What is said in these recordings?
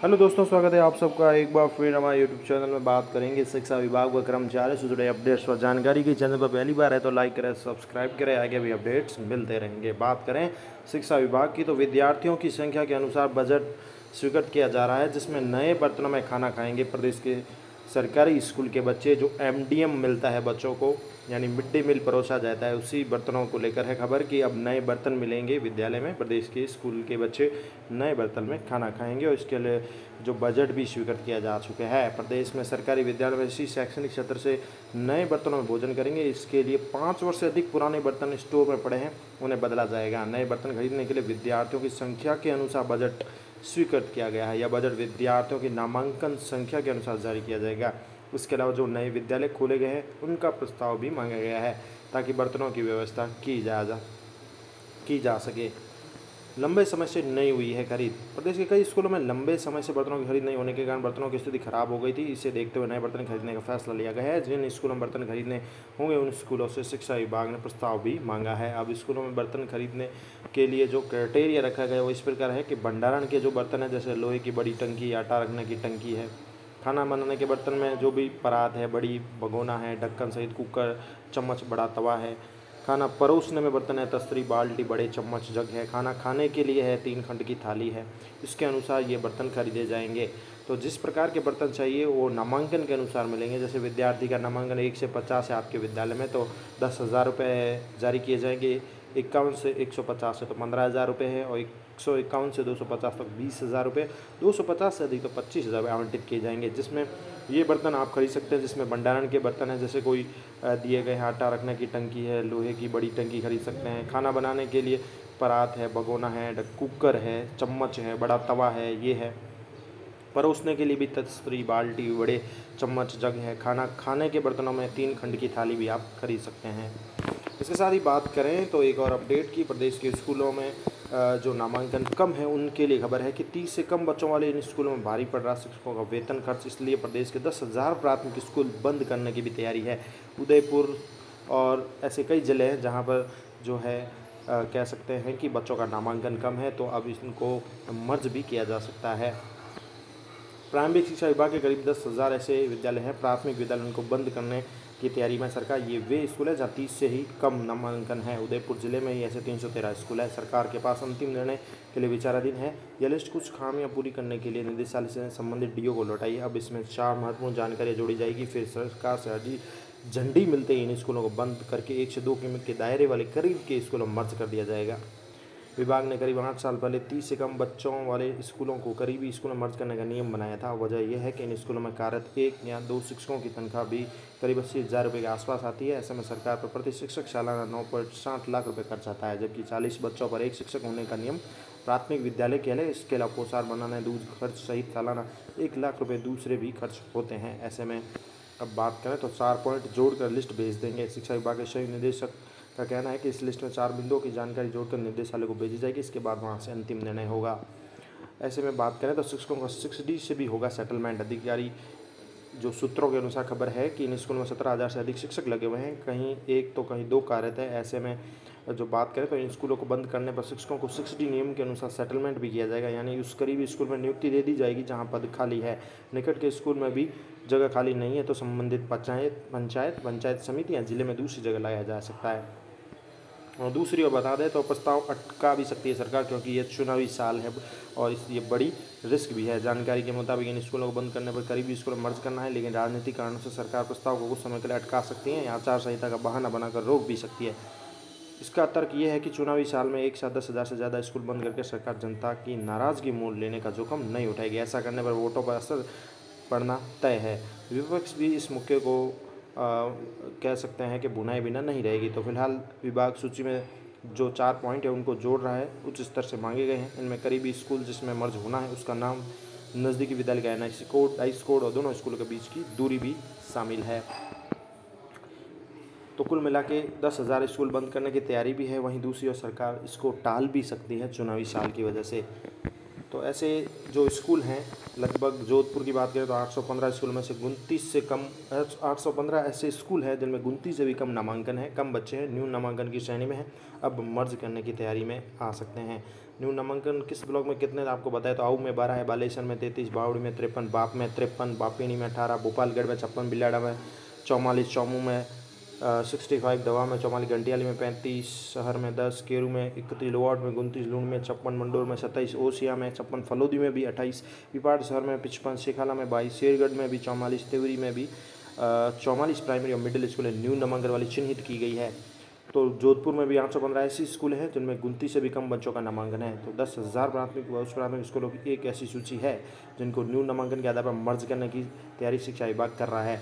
Hello दोस्तों, स्वागत है आप सबका एक बार फिर हमारे यूट्यूब चैनल में। बात करेंगे शिक्षा विभाग व कर्मचारी से जुड़े अपडेट्स और जानकारी की। चैनल पर पहली बार है तो लाइक करें, सब्सक्राइब करें, आगे भी अपडेट्स मिलते रहेंगे। बात करें शिक्षा विभाग की तो विद्यार्थियों की संख्या के अनुसार बजट स्वीकृत किया जा रहा है, जिसमें नए बर्तनों में खाना खाएंगे प्रदेश के सरकारी स्कूल के बच्चे। जो एमडीएम मिलता है बच्चों को, यानी मिड डे मील परोसा जाता है, उसी बर्तनों को लेकर है खबर कि अब नए बर्तन मिलेंगे विद्यालय में। प्रदेश के स्कूल के बच्चे नए बर्तन में खाना खाएंगे और इसके लिए जो बजट भी स्वीकृत किया जा चुका है। प्रदेश में सरकारी विद्यालय में इसी शैक्षणिक सत्र से नए बर्तनों में भोजन करेंगे। इसके लिए 5 वर्ष से अधिक पुराने बर्तन स्टोर में पड़े हैं, उन्हें बदला जाएगा। नए बर्तन खरीदने के लिए विद्यार्थियों की संख्या के अनुसार बजट स्वीकृत किया गया है। यह बजट विद्यार्थियों की नामांकन संख्या के अनुसार जारी किया जाएगा। इसके अलावा जो नए विद्यालय खोले गए हैं उनका प्रस्ताव भी मांगा गया है, ताकि बर्तनों की व्यवस्था की जा सके। लंबे समय से नहीं हुई है खरीद। प्रदेश के कई स्कूलों में लंबे समय से बर्तनों की खरीद नहीं होने के कारण बर्तनों की स्थिति खराब हो गई थी। इसे देखते हुए नए बर्तन खरीदने का फैसला लिया गया है। जिन स्कूलों में बर्तन खरीदने होंगे उन स्कूलों से शिक्षा विभाग ने प्रस्ताव भी मांगा है। अब स्कूलों में बर्तन खरीदने के लिए जो क्राइटेरिया रखा गया है वो इस प्रकार है कि भंडारण के जो बर्तन है, जैसे लोहे की बड़ी टंकी, आटा रखने की टंकी है, खाना बनाने के बर्तन में जो भी परात है, बड़ी भगोना है, ढक्कन सहित कुकर, चम्मच, बड़ा तवा है, खाना परोसने में बर्तन है, तस्तरी, बाल्टी, बड़े चम्मच, जग है, खाना खाने के लिए है, 3 खंड की थाली है। इसके अनुसार ये बर्तन खरीदे जाएंगे। तो जिस प्रकार के बर्तन चाहिए वो नामांकन के अनुसार मिलेंगे। जैसे विद्यार्थी का नामांकन 1 से 50 है आपके विद्यालय में तो 10,000 रुपये जारी किए जाएंगे। 51 से 150 है तो 15,000 रुपये है, और 151 से 250 तक 20,000 रुपये, 250 से अधिक तो 25,000 रुपये आवंटित किए जाएंगे। जिसमें ये बर्तन आप खरीद सकते हैं जिसमें भंडारण के बर्तन हैं, जैसे कोई दिए गए हैं, आटा रखने की टंकी है, लोहे की बड़ी टंकी खरीद सकते हैं, खाना बनाने के लिए परात है, भगोना है, कुकर है, चम्मच है, बड़ा तवा है, ये है। परोसने के लिए भी तस्तरी, बाल्टी, बड़े चम्मच, जग है। खाना खाने के बर्तनों में 3 खंड की थाली भी आप खरीद सकते हैं। इसके साथ ही बात करें तो एक और अपडेट की, प्रदेश के स्कूलों में जो नामांकन कम है उनके लिए खबर है कि 30 से कम बच्चों वाले इन स्कूलों में भारी पड़ रहा शिक्षकों का वेतन खर्च। इसलिए प्रदेश के 10,000 प्राथमिक स्कूल बंद करने की भी तैयारी है। उदयपुर और ऐसे कई जिले हैं जहां पर जो है कह सकते हैं कि बच्चों का नामांकन कम है, तो अब इनको मर्ज भी किया जा सकता है। प्रारंभिक शिक्षा विभाग के करीब 10,000 ऐसे विद्यालय हैं, प्राथमिक विद्यालय, उनको बंद करने की तैयारी में सरकार। ये वे स्कूल है जहाँ 30 से ही कम नामांकन है। उदयपुर जिले में ही ऐसे 313 स्कूल है। सरकार के पास अंतिम निर्णय के लिए विचाराधीन है। यह लिस्ट कुछ खामियां पूरी करने के लिए निदेशालय से संबंधित डीओ को लौटाई है। अब इसमें 4 महत्वपूर्ण जानकारियाँ जोड़ी जाएगी। फिर सरकार से हरी झंडी मिलते ही इन स्कूलों को बंद करके 1 से 2 किमी के दायरे वाले करीब के स्कूलों में मर्ज कर दिया जाएगा। विभाग ने करीब 8 साल पहले 30 से कम बच्चों वाले स्कूलों को करीबी स्कूलों में मर्ज करने का नियम बनाया था। वजह यह है कि इन स्कूलों में कार्यरत 1 या 2 शिक्षकों की तनख्वाह भी करीब 80,000 रुपये के आसपास आती है। ऐसे में सरकार पर प्रति शिक्षक सालाना 9.60 लाख रुपये खर्च आता है, जबकि 40 बच्चों पर 1 शिक्षक होने का नियम प्राथमिक विद्यालय के लिए। इसके अलावा पोशाक बनाने, दूध खर्च सहित सालाना 1 लाख रुपये दूसरे भी खर्च होते हैं। ऐसे में अब बात करें तो 4 पॉइंट जोड़कर लिस्ट भेज देंगे। शिक्षा विभाग के संयुक्त निदेशक का कहना है कि इस लिस्ट में 4 बिंदुओं की जानकारी जोड़कर निर्देशालय को भेजी जाएगी। इसके बाद वहां से अंतिम निर्णय होगा। ऐसे में बात करें तो शिक्षकों का 6D से भी होगा सेटलमेंट। अधिकारी जो सूत्रों के अनुसार खबर है कि इन स्कूलों में 17,000 से अधिक शिक्षक लगे हुए हैं, कहीं 1 तो कहीं 2 कार्यरत है। ऐसे में जो बात करें तो इन स्कूलों को बंद करने पर शिक्षकों को 6D नियम के अनुसार सेटलमेंट भी किया जाएगा, यानी उस करीबी स्कूल में नियुक्ति दे दी जाएगी जहां पद खाली है। निकट के स्कूल में भी जगह खाली नहीं है तो संबंधित पंचायत समिति या जिले में दूसरी जगह लाया जा सकता है। और दूसरी ओर बता दें तो प्रस्ताव अटका भी सकती है सरकार, क्योंकि ये चुनावी साल है और ये बड़ी रिस्क भी है। जानकारी के मुताबिक इन स्कूलों को बंद करने पर करीबी स्कूलों में मर्ज करना है, लेकिन राजनीतिक कारणों से सरकार प्रस्ताव को कुछ समय के लिए अटका सकती है या आचार संहिता का बहाना बनाकर रोक भी सकती है। इसका तर्क ये है कि चुनावी साल में एक साथ 10,000 से ज़्यादा स्कूल बंद करके सरकार जनता की नाराज़गी मोल लेने का जोखिम नहीं उठाएगी। ऐसा करने पर वोटों पर असर पड़ना तय है। विपक्ष भी इस मौके को कह सकते हैं कि भुनाए बिना नहीं रहेगी। तो फिलहाल विभाग सूची में जो 4 पॉइंट है उनको जोड़ रहा है, उच्च स्तर से मांगे गए हैं। इनमें करीबी स्कूल जिसमें मर्ज होना है उसका नाम, नज़दीकी विद्यालय का NIC कोड, डाइस कोड और दोनों स्कूलों के बीच की दूरी भी शामिल है। तो कुल मिला के 10,000 स्कूल बंद करने की तैयारी भी है। वहीं दूसरी ओर सरकार इसको टाल भी सकती है चुनावी साल की वजह से। तो ऐसे जो स्कूल हैं, लगभग जोधपुर की बात करें तो 815 स्कूल में से 29 से कम 815 ऐसे स्कूल हैं जिनमें 29 से भी कम नामांकन है, कम बच्चे हैं, न्यून नामांकन की श्रेणी में हैं, अब मर्ज करने की तैयारी में आ सकते हैं। न्यून नामांकन किस ब्लॉक में कितने आपको बताया तो आऊ में 12 है, बालेश्वर में 33, बावड़ी में 53, बाप में 53, बापीनी में 18, भोपालगढ़ में 56, बिलाड़ा में 44, चौमू में 65, दवा में 44, घंटियाली में 35, शहर में 10, केरू में 31, लोहाट में 29, लूण में 56, मंडोर में 27, ओसिया में 56, फलोदी में भी 28, पिपाड़ शहर में 55, शेखाला में 22, शेरगढ़ में भी 44, तिवरी में भी 44 प्राइमरी और मिडिल स्कूल न्यून नामांकन वाली चिन्हित की गई है। तो जोधपुर में भी 815 ऐसी स्कूल हैं जिनमें 29 से भी कम बच्चों का नामांकन है। तो 10,000 प्राथमिक व उच्च प्राथमिक स्कूलों की एक ऐसी सूची है जिनको न्यून नामांकन के आधार पर मर्ज करने की तैयारी शिक्षा विभाग कर रहा है।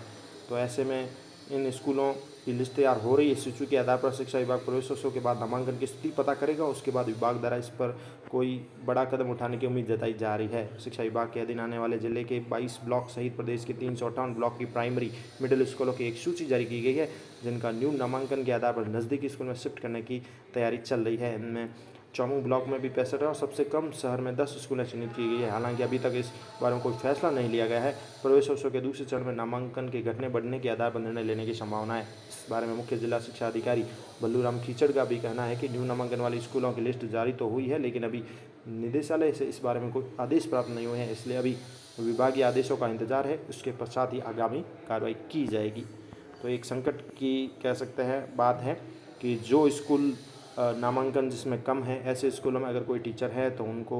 तो ऐसे में इन स्कूलों की लिस्ट तैयार हो रही है। सूची के आधार पर शिक्षा विभाग प्रवेशोत्सव के बाद नामांकन की स्थिति पता करेगा, उसके बाद विभाग द्वारा इस पर कोई बड़ा कदम उठाने की उम्मीद जताई जा रही है। शिक्षा विभाग के अधीन आने वाले जिले के 22 ब्लॉक सहित प्रदेश के 358 ब्लॉक की प्राइमरी मिडिल स्कूलों की एक सूची जारी की गई है जिनका न्यून नामांकन के आधार पर नज़दीकी स्कूल में शिफ्ट करने की तैयारी चल रही है। इनमें चौमू ब्लॉक में भी 65 है और सबसे कम शहर में 10 स्कूलें चिन्हित की गई है। हालांकि अभी तक इस बारे में कोई फैसला नहीं लिया गया है। प्रवेशोत्सव के दूसरे चरण में नामांकन के घटने बढ़ने के आधार पर निर्णय लेने की संभावना है। इस बारे में मुख्य जिला शिक्षा अधिकारी बल्लूराम कीचड़ का भी कहना है कि न्यून नामांकन वाली स्कूलों की लिस्ट जारी तो हुई है, लेकिन अभी निदेशालय से इस बारे में कोई आदेश प्राप्त नहीं हुए हैं, इसलिए अभी विभागीय आदेशों का इंतजार है। उसके पश्चात ही आगामी कार्रवाई की जाएगी। तो एक संकट की कह सकते हैं बात है कि जो स्कूल नामांकन जिसमें कम है, ऐसे स्कूलों में अगर कोई टीचर है तो उनको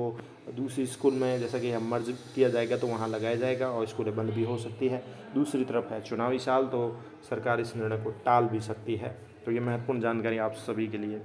दूसरी स्कूल में जैसा कि हम मर्ज किया जाएगा तो वहाँ लगाया जाएगा और स्कूलें बंद भी हो सकती है। दूसरी तरफ है चुनावी साल, तो सरकार इस निर्णय को टाल भी सकती है। तो ये महत्वपूर्ण जानकारी आप सभी के लिए।